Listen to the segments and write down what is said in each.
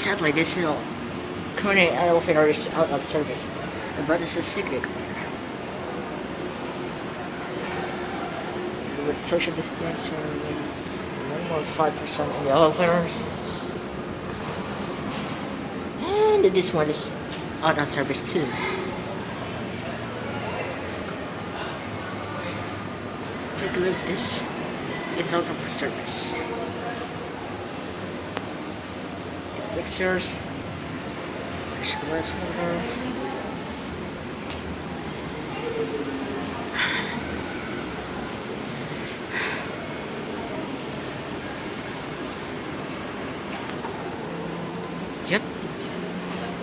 Sadly, this current elevator is out of service, but it's a secret. With social distancing, minimum 5% in the elevators. And this one is out of service too. Take a look at this. It's also for service. The fixtures. Glass holder. Yep.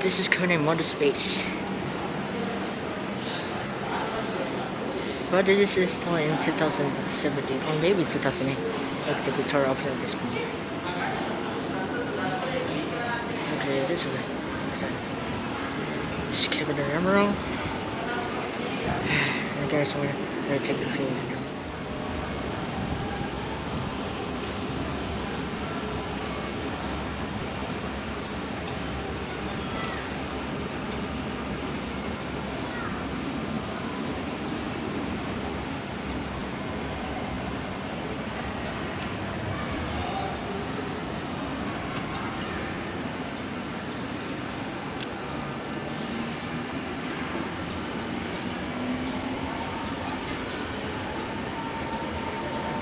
This is current model space. But this is still in 2017 or maybe 2008. Like the guitar option at this point. Okay, this way. This cabin emerald. I guess we're gonna take the field now.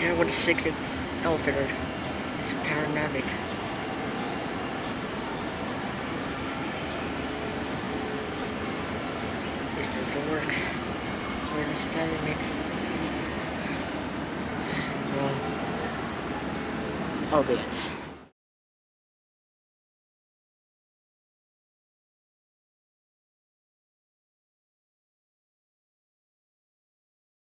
Yeah, what a secret elevator. It's panoramic. This doesn't work. Where is panoramic? Well, I'll be it.